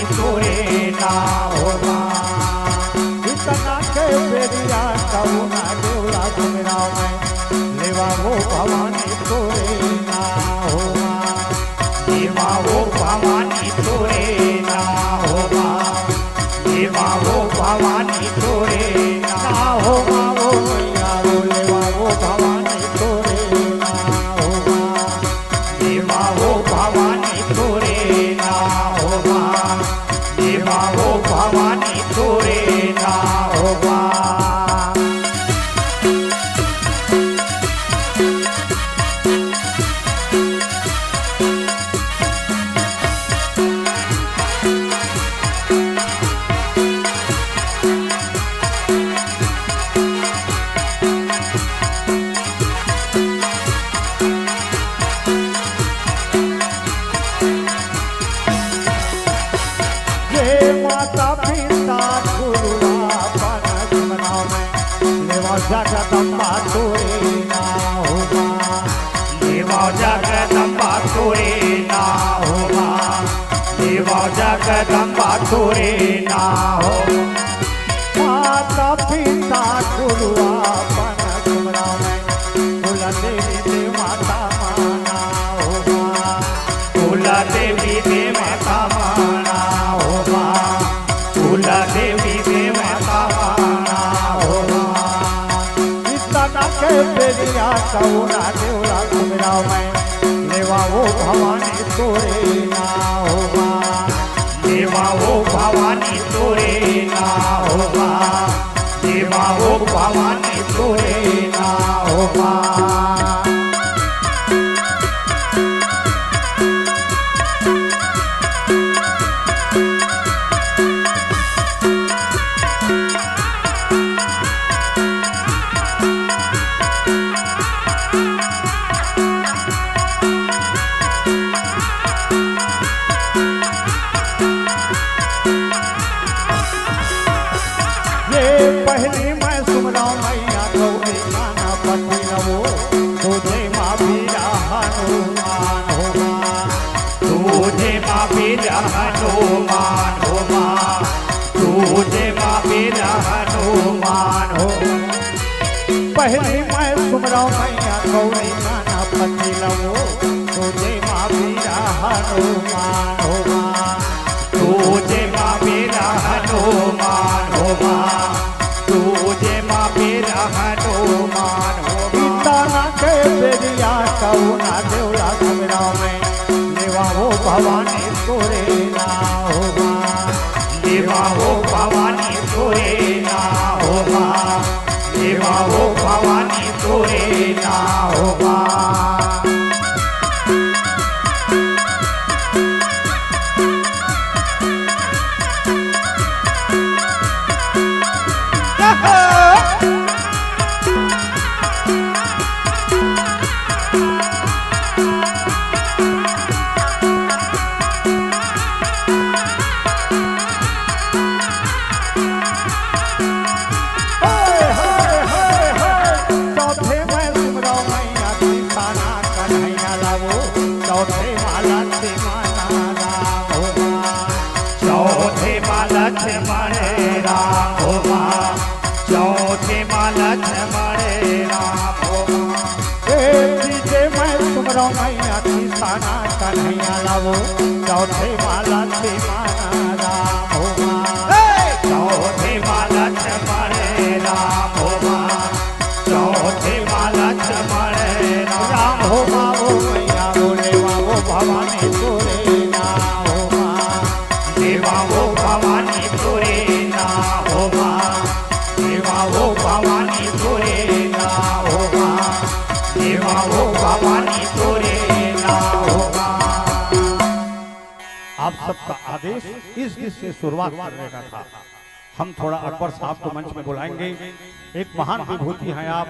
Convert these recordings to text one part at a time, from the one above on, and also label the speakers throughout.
Speaker 1: भवानी तोरे ना होगा।
Speaker 2: इतना के बेरिया कौना देवला सुमिरा में लेवा वो भवानी तोरे ना होगा।
Speaker 1: लेवा वो भवानी तोरे ना होगा। लेवा वो भवानी तोरे ना होगा।
Speaker 2: वो मैया वो लेवा वो भवानी तोरे ना होगा।
Speaker 1: लेवा वो भवानी तोरे ना होगा। लेवा वो भवानी तोरे ना होगा।
Speaker 2: जगदम्बा तोरे ना होगा।
Speaker 1: लेवा जगदम्बा तोरे ना होगा। लेवा जगदम्बा तोरे ना होगा।
Speaker 2: माता पिता गुरुआ पन तुमरा में कुल देवी दे माता माना होगा।
Speaker 1: कुल देवी दे माता माना होगा। कुल देवी दे माता माना होगा।
Speaker 2: के बेरिया कौना देवला सुमिरा में लेवा वो भवानी तोरे ना होगा।
Speaker 1: लेवा वो भवानी तोरे ना होगा। लेवा वो भवानी तोरे ना होगा।
Speaker 2: पहली मैं सुमरा मैया गौरी गाना पति नवो तुझे माँ बीरा हनुमान होगा।
Speaker 1: तुझे माँ बीरा हनुमान होगा। तुझे माँ बीरा हनुमान होगा।
Speaker 2: पहली मैं सुमरा मैया गौरी गाना पति नवो तुझे माँ बीरा हनुमान होगा।
Speaker 1: तुझे माँ बीरा हनुमान होगा। तुझे माँ बीरा हनुमान होगा।
Speaker 2: इतना के बेरिया कौना देवला सुमिरा में लेवा वो भवानी तोरे ना होगा।
Speaker 1: लेवा वो भवानी तोरे ना होगा। लेवा वो भवानी तोरे ना होगा।
Speaker 2: चौथे माला से माना राम होगा।
Speaker 1: चौथे माला से मारे राम होगा। चौथे माला से मारे राम होगा।
Speaker 2: तीजे मैं सुमरा मैया किसाना कन्हैया लावो चौथे माला से माना राम होगा।
Speaker 1: चौथे माला से मारे राम होगा। चौथे माला से मारे
Speaker 2: राम होगा। वो मैया वो लेवा वो भवानी तोरे ना होगा।
Speaker 1: लेवा वो भवानी तोरे ना होगा। लेवा वो भवानी तोरे ना होगा। लेवा वो भवानी तोरे ना होगा।
Speaker 2: आप सबका आदेश इस गीत से शुरुआत करने का था। हम थोड़ा अकबर साहब को मंच में बुलाएंगे। एक महान विभूति हैं आप।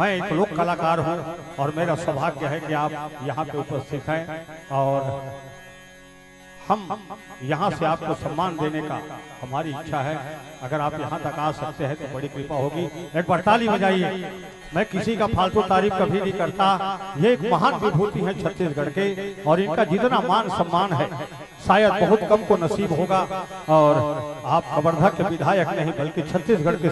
Speaker 2: मैं एक लोक कलाकार हूं और मेरा सौभाग्य है कि आप यहाँ पे उपस्थित हैं और हम यहाँ से आपको सम्मान देने का हमारी इच्छा है। अगर आप यहाँ तक आ सकते हैं तो बड़ी कृपा होगी। एक बार ताली बजाइए। मैं किसी का फालतू तारीफ कभी नहीं करता। ये एक महान विभूति है छत्तीसगढ़ के और इनका जितना मान सम्मान है शायद बहुत कम को नसीब होगा। और आप कवर्धा के विधायक नहीं बल्कि छत्तीसगढ़ के